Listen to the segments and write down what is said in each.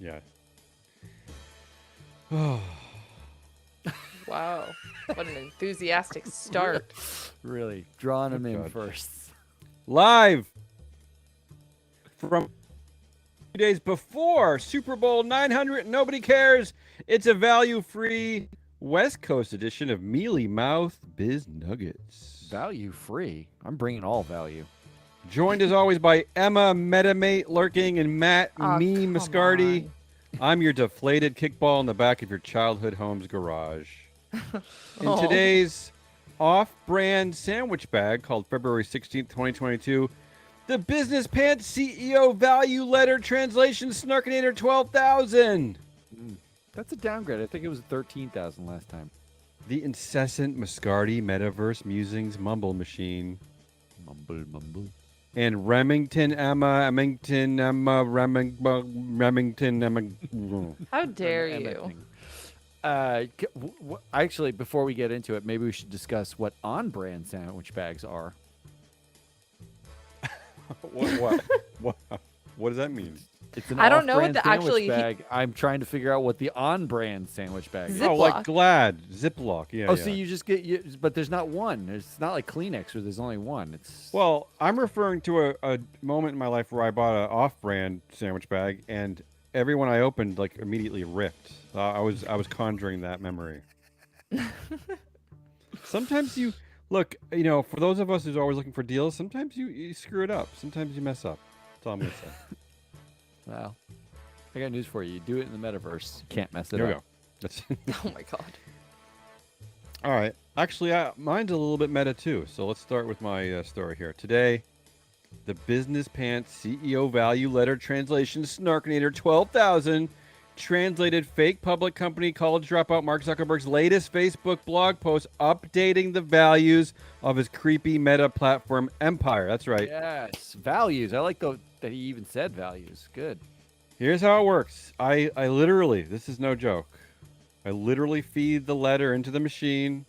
Yeah. Wow. What an enthusiastic start. Really drawing him in God. first. Live from 2 days before Super Bowl 900. Nobody cares. It's a value-free West Coast edition of Mealy Mouth Biz Nuggets. Value free. I'm bringing all value. Joined as always by Emma Metamate Lurking and Matt Oh, Me come Mascardi. on. I'm your deflated kickball in the back of your childhood home's garage. In Oh. today's off-brand sandwich bag called February 16th, 2022, the Business Pants CEO Value Letter Translation Snarkinator 12,000. That's a downgrade. I think it was 13,000 last time. The incessant Mascardi Metaverse Musings Mumble Machine. Mumble. And Remington Emma How dare you? Actually, before we get into it, maybe we should discuss what on-brand sandwich bags are. What does that mean? It's an I don't know what off-brand the sandwich actually- bag. I'm trying to figure out what the on-brand sandwich bag is. Ziploc. Oh, like Glad, Ziploc. Yeah. Oh, yeah. so you just get, but there's not one. It's not like Kleenex where there's only one. It's Well, I'm referring to a moment in my life where I bought an off-brand sandwich bag, and everyone I opened like immediately ripped. I was conjuring that memory. Sometimes you look, for those of us who's always looking for deals, sometimes you screw it up. Sometimes you mess up. That's all I'm gonna say. well, I got news for you. You do it in the metaverse. You can't mess it Here we up. go. That's Oh my god. all right. Actually, mine's a little bit meta too. So let's start with my story here. Today, the Business Pants CEO Value Letter Translation Snarkinator 12,000 translated fake public company college dropout Mark Zuckerberg's latest Facebook blog post updating the values of his creepy meta platform empire. That's right. Yes, values. I like that he even said values. Good. Here's how it works. I literally, this is no joke. I literally feed the letter into the machine,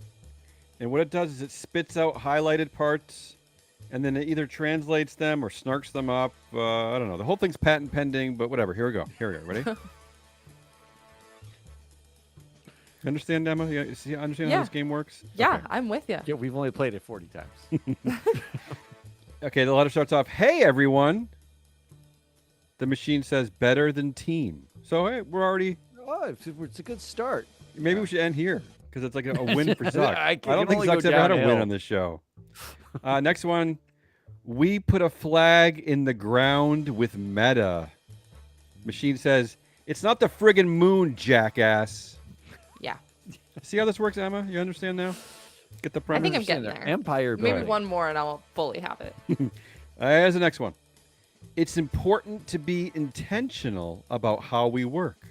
and what it does is it spits out highlighted parts, and then it either translates them or snarks them up. I don't know. The whole thing's patent pending, but whatever. Here we go. Ready? Understand, Emma? You understand how Yeah. this game works? Yeah, Okay. I'm with you. Yeah, we've only played it 40 times. Okay, the letter starts off, "Hey, everyone." The machine says, "Better than team." So, hey, we're already... Oh, it's a good start. Maybe we should end here, because it's like a win for Zuck. I I can don't think only go Zuck's ever had a win downhill. on this show. Next one. "We put a flag in the ground with Meta." Machine says, "It's not the friggin' moon, jackass." Yeah. See how this works, Emma? You understand now? Get the I premise? think I'm getting Their there. empire Maybe building. one more and I'll fully have it. Here's the next one. "It's important to be intentional about how we work."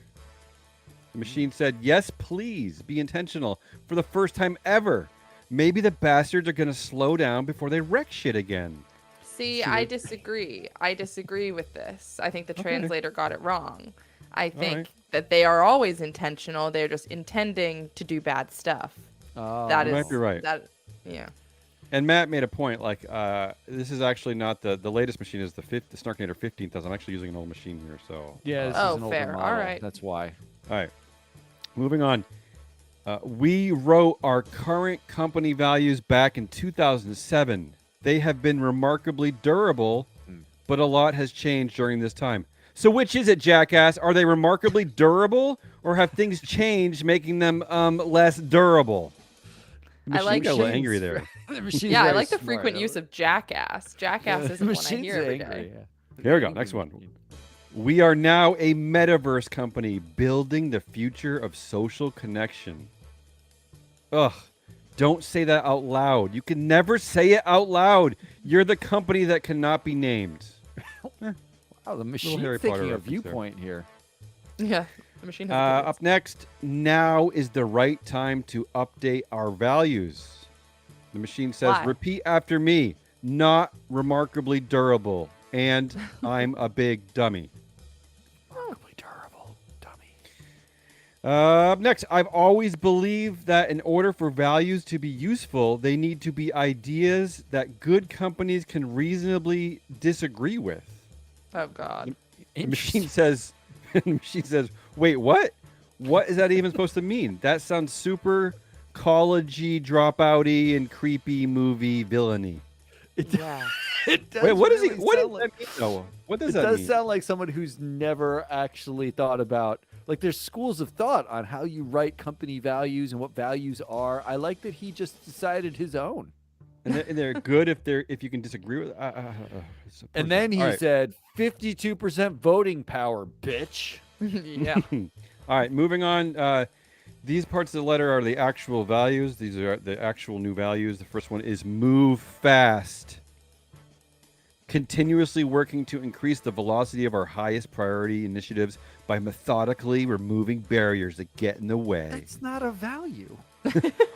The machine said, "Yes, please be intentional for the first time ever. Maybe the bastards are going to slow down before they wreck shit again." See, I disagree. I disagree with this. I think the translator got it wrong. I think right. that they are always intentional. They're just intending to do bad stuff. That You is might be right. That, yeah. And Matt made a point, like, this is actually not the latest machine is the Snarkinator 15,000. I'm actually using an old machine here, so... Yeah, this Oh, is an older fair. model. All right. That's why. All right. Moving on. "We wrote our current company values back in 2007. They have been remarkably durable, but a lot has changed during this time." So which is it, jackass? Are they remarkably durable, or have things changed, making them less durable? The I like machine got a little machines. angry there. The machine's Yeah, I very like the smart. frequent use of jackass. Jackass isn't one I hear every day. Here we go. Next one. "We are now a metaverse company building the future of social connection." Ugh. Don't say that out loud. You can never say it out loud. You're the company that cannot be named. Oh, the machine's Harry Potter thinking a reference there. viewpoint here. Yeah, the machine has Up next, "Now is the right time to update our values." The machine says, Why? "Repeat after me. Not remarkably durable. And I'm a big dummy." Remarkably durable, dummy. Up next, "I've always believed that in order for values to be useful, they need to be ideas that good companies can reasonably disagree with." Oh god. The machine says, And the machine says, wait, what? What is that even supposed to mean? That sounds super college-y, dropout-y, and creepy movie villainy. Yeah. It does Wait, what is he? really What does sound like, that mean, Noah? What does it that does mean? sound like someone who's never actually thought about, like, there's schools of thought on how you write company values and what values are. I like that he just decided his own. And they're good if you can disagree with. It's And personal. then he All right. said, 52% voting power, bitch. Yeah. All right, moving on. These parts of the letter are the actual values. These are the actual new values. The first one is move fast. Continuously working to increase the velocity of our highest priority initiatives by methodically removing barriers that get in the way. That's not a value.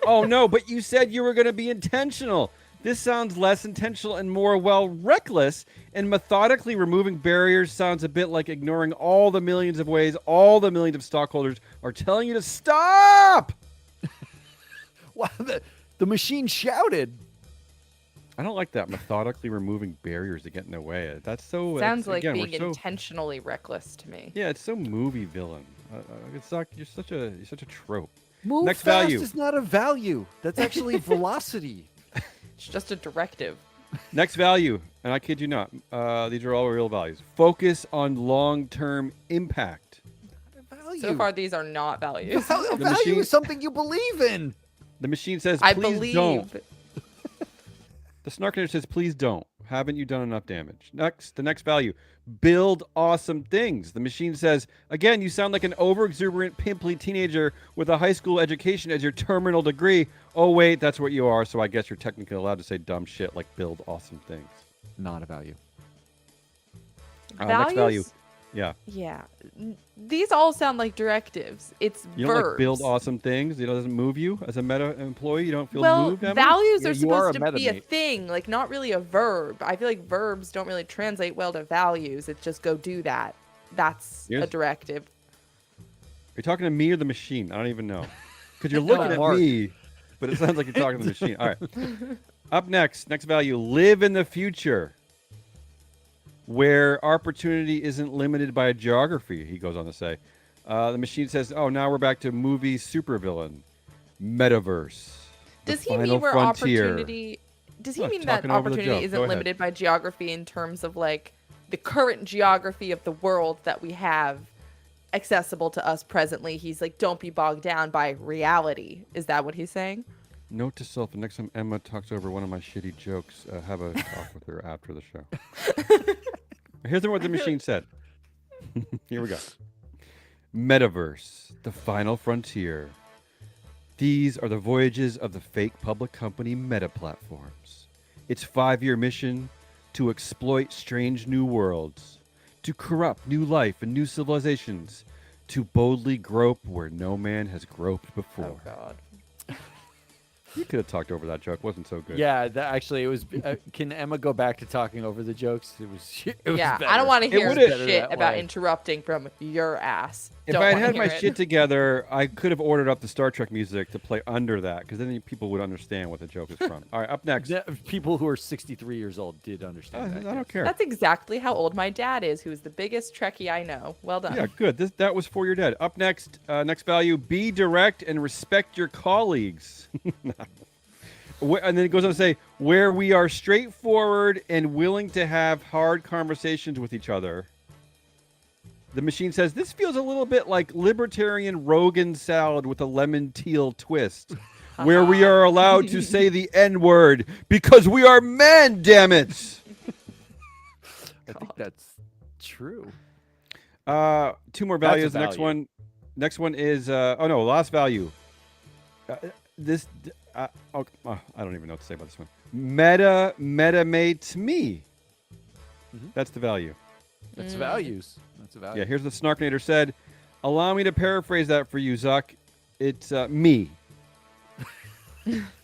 Oh, no, but you said you were going to be intentional. This sounds less intentional and more, well, reckless. And methodically removing barriers sounds a bit like ignoring all the millions of ways all the millions of stockholders are telling you to stop. Wow, the machine shouted. I don't like that. Methodically removing barriers that get in the way. That's so. Sounds like again, we're being so, intentionally reckless to me. Yeah, it's so movie villain. It's like you're such a trope. Move Next fast value. is not a value. That's actually velocity. It's just a directive. Next value, and I kid you not, these are all real values. Focus on long-term impact. Not a value. So far, these are not values. A value machine- is something you believe in. The machine says, I "Please believe. don't." The Snark-nator says, "Please don't. Haven't you done enough damage?" The next value, build awesome things. The machine says, "Again, you sound like an overexuberant, pimply teenager with a high school education as your terminal degree. Oh wait, that's what you are. So I guess you're technically allowed to say dumb shit like build awesome things." Not a value. Next value, Values? yeah. Yeah. These all sound like directives. It's You don't verbs. like build awesome things. It doesn't move you as a meta employee. You don't feel Well, moved. Emma? values Yeah, are you are supposed a to be a metamate. thing, like not really a verb. I feel like verbs don't really translate well to values. It's just go do that. That's Yes. a directive. You're talking to me or the machine? I don't even know. Because you're No. looking at Mark. me, but it sounds like you're talking to the machine. All right. Up next value, live in the future, where opportunity isn't limited by geography, he goes on to say. The machine says, oh, now we're back to movie supervillain, metaverse. the Does he final mean where frontier. opportunity? Does he Look, mean that talking over the opportunity joke. Go isn't ahead. limited by geography in terms of like the current geography of the world that we have accessible to us presently? He's like, don't be bogged down by reality. Is that what he's saying? Note to self, the next time Emma talks over one of my shitty jokes, have a talk with her after the show. Here's what the machine said. Here we go. Metaverse, the final frontier. These are the voyages of the fake public company Meta Platforms. Its 5-year mission to exploit strange new worlds, to corrupt new life and new civilizations, to boldly grope where no man has groped before. Oh God. You could have talked over that joke. Wasn't so good. Yeah, that actually, it was. Can Emma go back to talking over the jokes? It was. It was Yeah, I better. don't want to It hear would've- shit that about way. interrupting from your ass. If Don't I had wanna had hear my it. shit together, I could have ordered up the Star Trek music to play under that, because then people would understand what the joke is from. All right, up next. The people who are 63 years old did understand that. I don't care. That's exactly how old my dad is, who is the biggest Trekkie I know. Well done. Yeah, good. That was for your dad. Up next, next value: be direct and respect your colleagues. And then it goes on to say, where we are straightforward and willing to have hard conversations with each other. The machine says, this feels a little bit like libertarian Rogan salad with a lemon teal twist, where we are allowed to say the N-word because we are men, damn it. I think that's true. 2 more values. That's a The value. next one is, last value. I don't even know what to say about this one. Metamates me. Mhm. That's the value. That's values. That's a value. Yeah, here's what Snark-nator said. Allow me to paraphrase that for you, Zuck. It's me.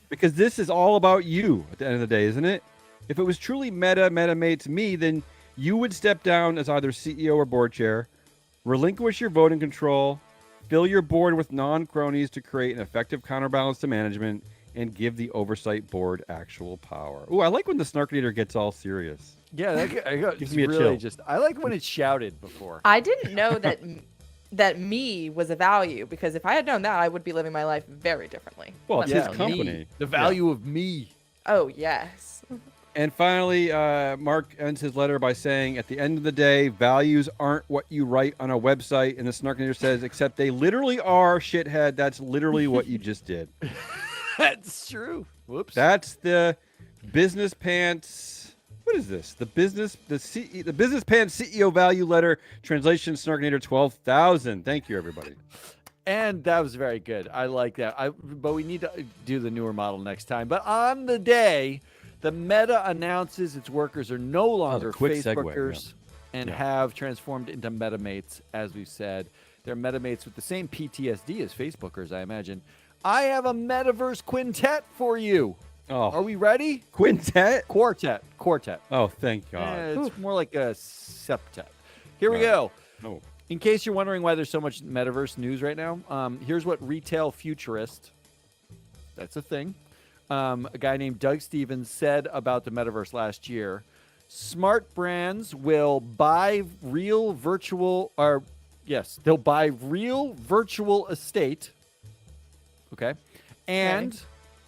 Because this is all about you at the end of the day, isn't it? If it was truly metamates me, then you would step down as either CEO or board chair, relinquish your voting control, fill your board with non-cronies to create an effective counterbalance to management, and give the oversight board actual power. Ooh, I like when the Snarkinator gets all serious. Yeah, Gives it's me a really chill. I like when it's shouted before. I didn't know that that me was a value, because if I had known that, I would be living my life very differently. Well, Let it's me his tell you. company. The value of me. Oh yes. And finally, Mark ends his letter by saying, at the end of the day, values aren't what you write on a website. And the Snarkinator says, except they literally are, shithead. That's literally what you just did. That's true. Whoops. That's the business pants. What is this? The business pants CEO value letter translation Snarkinator 12,000. Thank you, everybody. And that was very good. I like that. But we need to do the newer model next time. But on the day, the Meta announces its workers are no longer quick segue, Facebookers and have transformed into MetaMates, as we've said. They're MetaMates with the same PTSD as Facebookers, I imagine. I have a metaverse quintet for you. Oh, Are we ready? quintet? Quartet. Oh, thank God. It's more like a septet. Here we go. No. In case you're wondering why there's so much metaverse news right now, here's what Retail Futurist, that's a thing, a guy named Doug Stevens said about the metaverse last year. Smart brands will buy real virtual, they'll buy real virtual estate, okay, and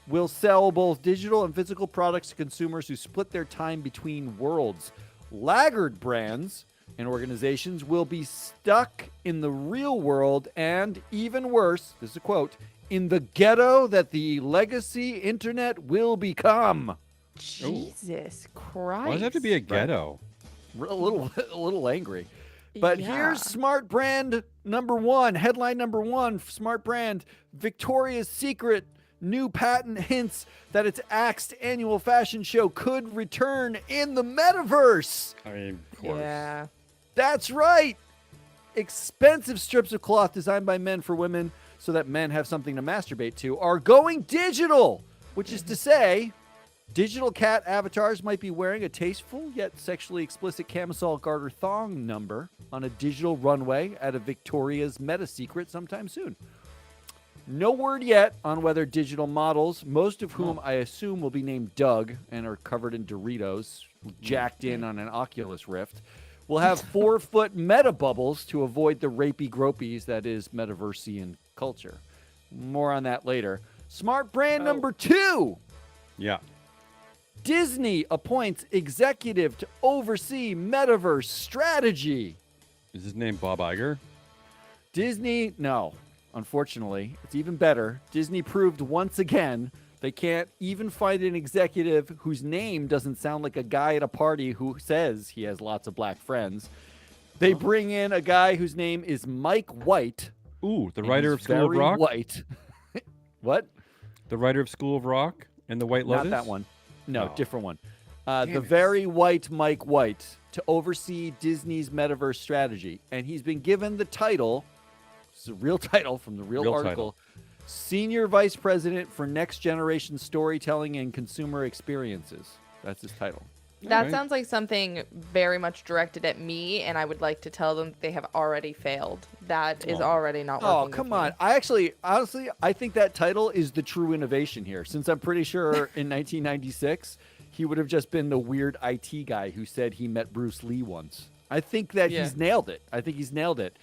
will sell both digital and physical products to consumers who split their time between worlds. Laggard brands and organizations will be stuck in the real world and, even worse, this is a quote, in the ghetto that the legacy internet will become. Jesus Christ. Why does it have to be a ghetto? A little angry. But Yeah. here's smart brand number one, headline number one, smart brand, Victoria's Secret. New patent hints that its axed annual fashion show could return in the metaverse. I mean, of course. Yeah. That's right. Expensive strips of cloth designed by men for women so that men have something to masturbate to are going digital, which is to say, digital cat avatars might be wearing a tasteful yet sexually explicit camisole garter thong number on a digital runway at a Victoria's Meta Secret sometime soon. No word yet on whether digital models, most of whom I assume will be named Doug and are covered in Doritos, jacked in on an Oculus Rift, will have 4-foot meta bubbles to avoid the rapey gropies that is metaversian culture. More on that later. Smart brand number 2. Yeah. Disney appoints executive to oversee metaverse strategy. Is his name Bob Iger? Disney, no. Unfortunately, it's even better. Disney proved once again they can't even find an executive whose name doesn't sound like a guy at a party who says he has lots of black friends. They bring in a guy whose name is Mike White. Ooh, the and writer he's of School of very Rock? White. What? The writer of School of Rock and the White Lotus? Not that one. No, Oh. different one. Damn The it. very white Mike White to oversee Disney's metaverse strategy. And he's been given the title, it's a real title from the real article, Senior Vice President for Next Generation Storytelling and Consumer Experiences. That's his title. That Alright. sounds like something very much directed at me, and I would like to tell them that they have already failed. That is already not working. Oh, with come me. on. Honestly, I think that title is the true innovation here. Since I'm pretty sure in 1996, he would have just been the weird IT guy who said he met Bruce Lee once. I think that Yeah. he's nailed it.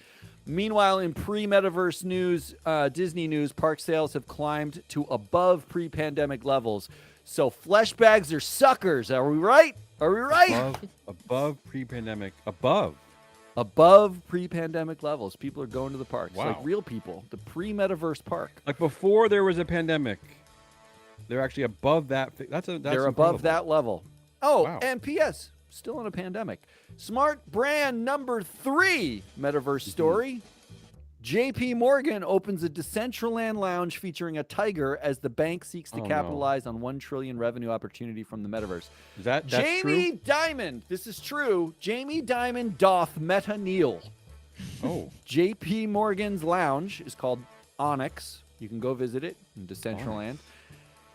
Meanwhile, in pre-metaverse news, Disney news, park sales have climbed to above pre-pandemic levels. So flesh bags are suckers. Are we right? Above pre-pandemic. Above pre-pandemic levels. People are going to the parks. Wow. Like real people. The pre-metaverse park. Like before there was a pandemic. They're actually above that. That's They're incredible. above that level. Oh, Wow. and P.S. Still in a pandemic. Smart brand number 3 metaverse story. JP Morgan opens a Decentraland lounge featuring a tiger as the bank seeks to Oh, no. capitalize on $1 trillion revenue opportunity from the metaverse. Is that's Jamie true? Dimon, this is true. Jamie Dimon doth meta kneel. Oh. JP Morgan's lounge is called Onyx. You can go visit it in Decentraland.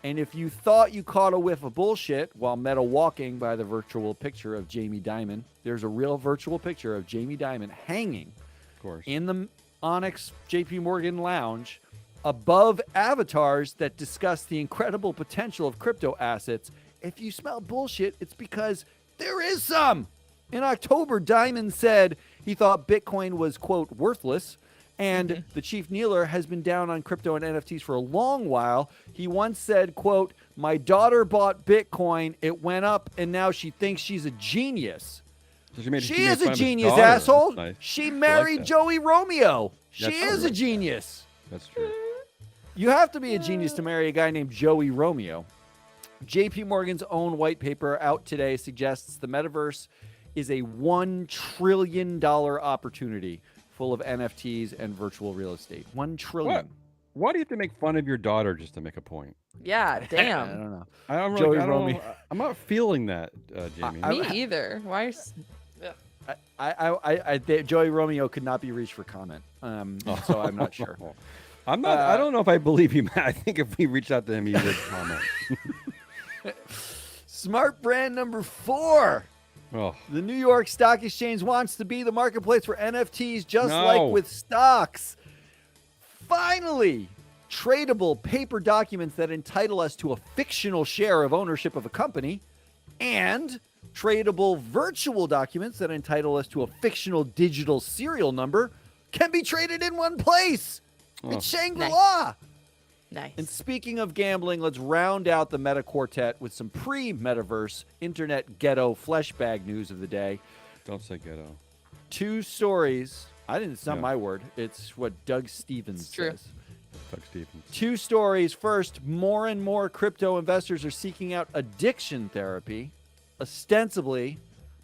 And if you thought you caught a whiff of bullshit while meta walking by the virtual picture of Jamie Dimon, there's a real virtual picture of Jamie Dimon hanging Of course. in the Onyx JP Morgan lounge above avatars that discuss the incredible potential of crypto assets. If you smell bullshit, it's because there is some. In October, Diamond said he thought Bitcoin was, quote, worthless. And the chief kneeler has been down on crypto and NFTs for a long while. He once said, quote, my daughter bought Bitcoin, it went up, and now she thinks she's a genius. So She is a made genius, fun of his daughter. asshole. That's nice. She I married like that. Joey Romeo. She That's is true. a genius. That's true. You have to be a genius to marry a guy named Joey Romeo. JP Morgan's own white paper out today suggests the metaverse is a $1 trillion opportunity full of NFTs and virtual real estate. $1 trillion. What? Why do you have to make fun of your daughter just to make a point? Yeah, I damn. don't know. Joey Joey Romeo. I'm not feeling that, Jamie. Me either. Why? Joey Romeo could not be reached for comment. So I'm not sure. I'm not. I don't know if I believe you, Matt. I think if we reached out to him, he would comment. Smart brand number 4. Oh, The New York Stock Exchange wants to be the marketplace for NFTs just No. like with stocks. Finally, tradable paper documents that entitle us to a fictional share of ownership of a company, and tradable virtual documents that entitle us to a fictional digital serial number can be traded in one place. It's Shangri-La. Nice. And speaking of gambling, let's round out the meta quartet with some pre-metaverse internet ghetto flesh bag news of the day. don't say ghetto. 2 stories. It's not Yeah. my word. It's what Doug Stevens It's true. says. Doug Stevens. 2 stories. First, more and more crypto investors are seeking out addiction therapy, ostensibly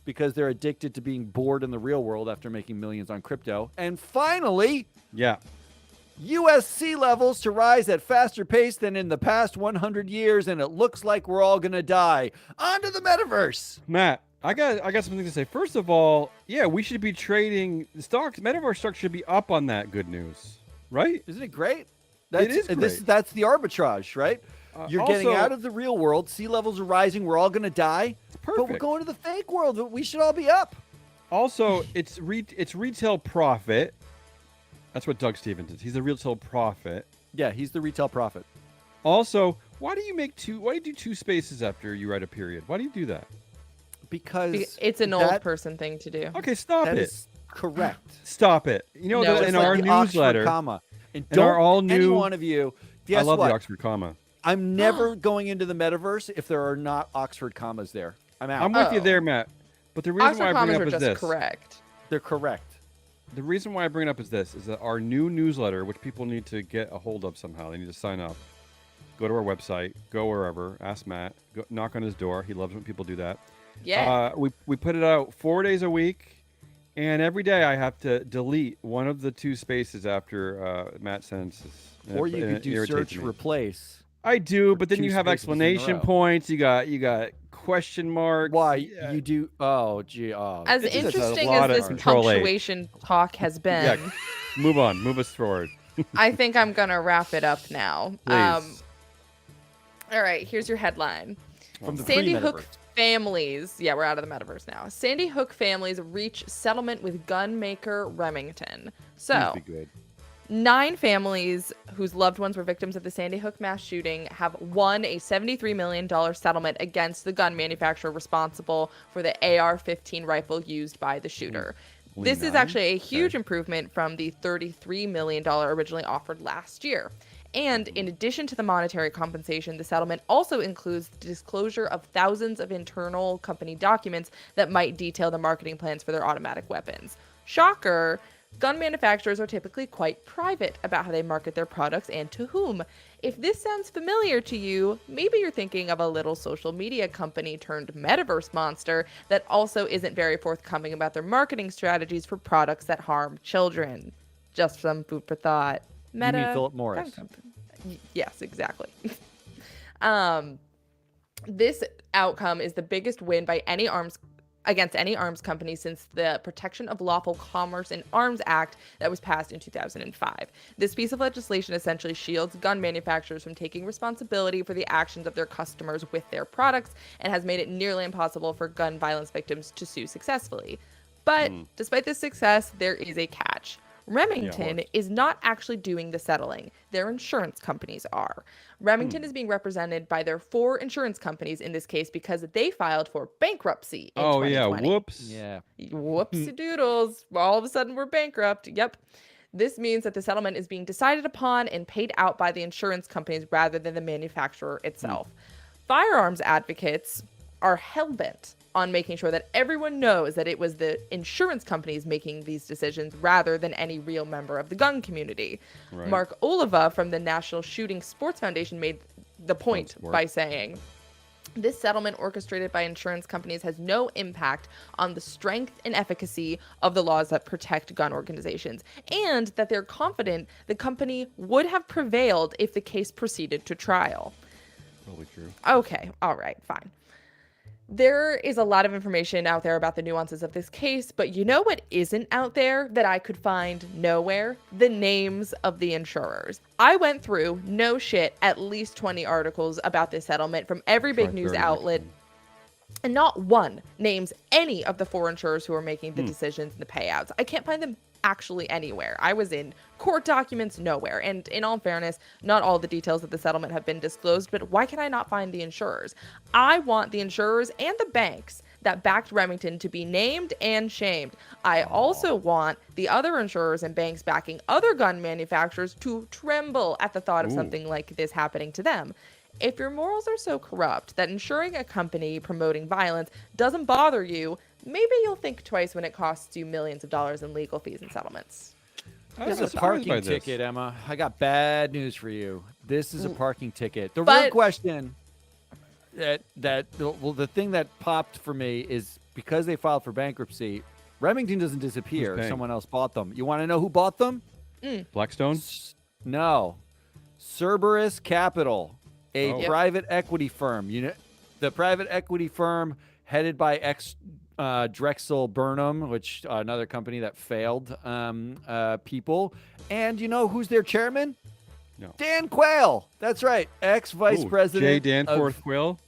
because they're addicted to being bored in the real world after making millions on crypto. And finally, Yeah. U.S. sea levels to rise at faster pace than in the past 100 years, and it looks like we're all going to die. On to the metaverse. Matt, I got something to say. First of all, yeah, we should be trading the stocks. Metaverse stocks should be up on that good news, right? Isn't it great? is great. That's the arbitrage, right? You're getting also- out of the real world. Sea levels are rising. We're all going to die. But we're perfect. going to the fake world. We should all be up. Also, it's retail profit. That's what Doug Stevens is. He's a retail profit. Yeah, he's the retail prophet. Also, why do you do 2 spaces after you write a period? Why do you do that? Because It's an old person thing to do. Okay, stop that it. is correct. Stop it. You know, No, that it's in like our the Oxford newsletter, comma. And in our don't all any new- one of you. I Guess love what? the Oxford comma. I'm never going into the metaverse if there are not Oxford commas there. I'm out. I'm with you Oh. there, Matt. But the reason why Oxford I bring commas it up are is just this. correct. They're correct. The reason why I bring it up is this: is that our new newsletter, which people need to get a hold of somehow, they need to sign up. Go to our website, go wherever, ask Matt, go, knock on his door. He loves when people do that. Yeah. We put it out 4 days a week, and every day I have to delete one of the 2 spaces after Matt sends this. Or you And could it do irritates search me. replace. I do, but then 2 you have spaces in a explanation row. points. You got question marks. Why Yeah. you do? Oh, gee. Oh, As it's just a interesting lot as of this Control A. punctuation talk has been, Yeah. Move on. Move us forward. I think I'm gonna wrap it up now. Please. All right, here's your headline. from the Sandy Hook pre-metaverse. families, yeah, we're out of the metaverse now. Sandy Hook families reach settlement with gun maker Remington. So, Please be good. 9 families whose loved ones were victims of the Sandy Hook mass shooting have won a $73 million settlement against the gun manufacturer responsible for the AR-15 rifle used by the shooter. Only This is 9? actually a huge Okay. improvement from the $33 million originally offered last year. And in addition to the monetary compensation, the settlement also includes the disclosure of thousands of internal company documents that might detail the marketing plans for their automatic weapons. Shocker! Gun manufacturers are typically quite private about how they market their products and to whom. If this sounds familiar to you, maybe you're thinking of a little social media company turned metaverse monster that also isn't very forthcoming about their marketing strategies for products that harm children. Just some food for thought. You mean Philip Morris? gun company. Yes, exactly. This outcome is the biggest win by against any arms company since the Protection of Lawful Commerce in Arms Act that was passed in 2005. This piece of legislation essentially shields gun manufacturers from taking responsibility for the actions of their customers with their products and has made it nearly impossible for gun violence victims to sue successfully. But despite this success, there is a catch. Remington horse. is not actually doing the settling. Their insurance companies are. Remington is being represented by their 4 insurance companies in this case because they filed for bankruptcy in Oh yeah, 2020. whoops. Yeah. Whoopsie doodles. All of a sudden, we're bankrupt. Yep. This means that the settlement is being decided upon and paid out by the insurance companies rather than the manufacturer itself. Firearms advocates are hell-bent on making sure that everyone knows that it was the insurance companies making these decisions rather than any real member of the gun community. Right. Mark Oliva from the National Shooting Sports Foundation made the point Sport. by saying, this settlement orchestrated by insurance companies has no impact on the strength and efficacy of the laws that protect gun organizations, and that they're confident the company would have prevailed if the case proceeded to trial. Probably true. Okay, all right, fine. There is a lot of information out there about the nuances of this case, but you know what isn't out there that I could find nowhere? The names of the insurers. I went through, no shit, at least 20 articles about this settlement from every big news outlet, and not one names any of the 4 insurers who are making the decisions and the payouts. I can't find them actually anywhere. I was in court documents, nowhere. And in all fairness, not all the details of the settlement have been disclosed, but why can I not find the insurers? I want the insurers and the banks that backed Remington to be named and shamed. I also want the other insurers and banks backing other gun manufacturers to tremble at the thought of something like this happening to them. If your morals are so corrupt that insuring a company promoting violence doesn't bother you, maybe you'll think twice when it costs you millions of dollars in legal fees and settlements. This is a parking ticket, Emma. I got bad news for you. This is a parking ticket. The real question the thing that popped for me is because they filed for bankruptcy, Remington doesn't disappear. Someone else bought them. You want to know who bought them? Blackstone? No. Cerberus Capital, a private equity firm. You know, the private equity firm headed by Drexel Burnham, which another company that failed people. And you know who's their chairman? No. Dan Quayle. That's right. Ex-vice president. J. Danforth Quayle?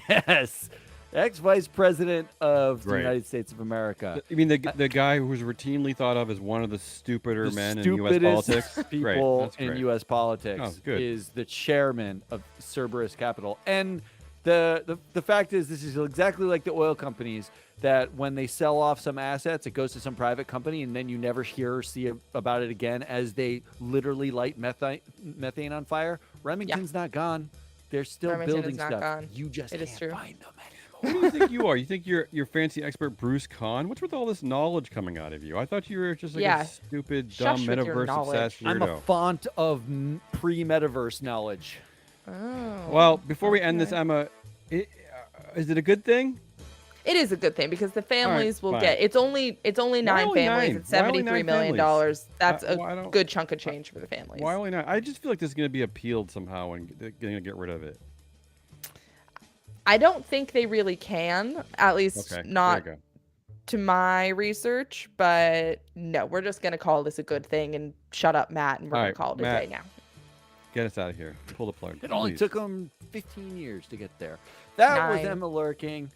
Yes. Ex-vice president of the United States of America. You mean the guy who's routinely thought of as one of the stupider men in U.S. politics? People in U.S. politics is the chairman of Cerberus Capital. And the fact is, this is exactly like the oil companies, that when they sell off some assets, it goes to some private company, and then you never hear or see about it again as they literally light methane on fire. Remington's not gone. They're still building stuff. Gone. You just can't find them anymore. Who do you think you are? You think you're fancy expert Bruce Kahn? What's with all this knowledge coming out of you? I thought you were just like a stupid, dumb, metaverse-obsessed weirdo. I'm a font of pre-metaverse knowledge. Oh. Well, before we end this, Emma, is it a good thing? It is a good thing because the families will get. It's only 9 families. It's $73 million. That's a good chunk of change for the families. Why only 9? I just feel like this is going to be appealed somehow and they're going to get rid of it. I don't think they really can, at least not to my research. But no, we're just going to call this a good thing and shut up, Matt, and we're going to call it a day now. Get us out of here. Pull the plug. It only took them 15 years to get there. That was Emma Lurking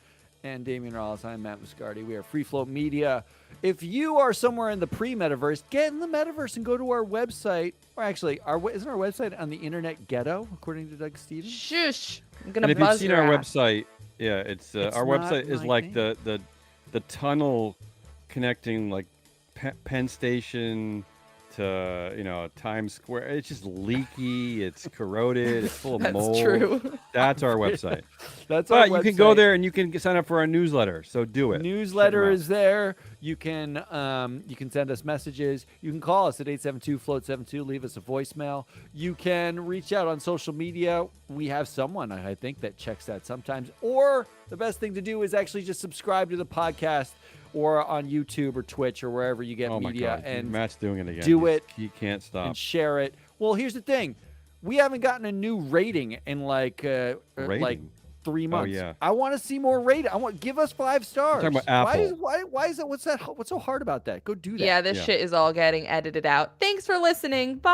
and Damian Rawls. I'm Matt Muscardi. We are Free Float Media. If you are somewhere in the pre-metaverse, get in the metaverse and go to our website. Or actually, isn't our website on the internet ghetto, according to Doug Stevens? Shush! I'm gonna buzz. If you've seen our website, it's our website is like thing. the tunnel connecting like Penn Station to Times Square. It's just leaky. It's corroded. It's full of mold. That's true. That's our website. That's our website. You can go there and you can sign up for our newsletter. So do it. Newsletter is there. You can send us messages. You can call us at 872-FLOAT-72. Leave us a voicemail. You can reach out on social media. We have someone, I think, that checks that sometimes. Or the best thing to do is actually just subscribe to the podcast, or on YouTube or Twitch or wherever you get media. And Matt's doing it again. He can't stop. And share it. Well, here's the thing. We haven't gotten a new rating in like 3 months. Oh, yeah. I want to see more rating. Give us 5 stars. I'm talking about Apple. Why is that? What's so hard about that? Go do that. Yeah, this shit is all getting edited out. Thanks for listening. Bye.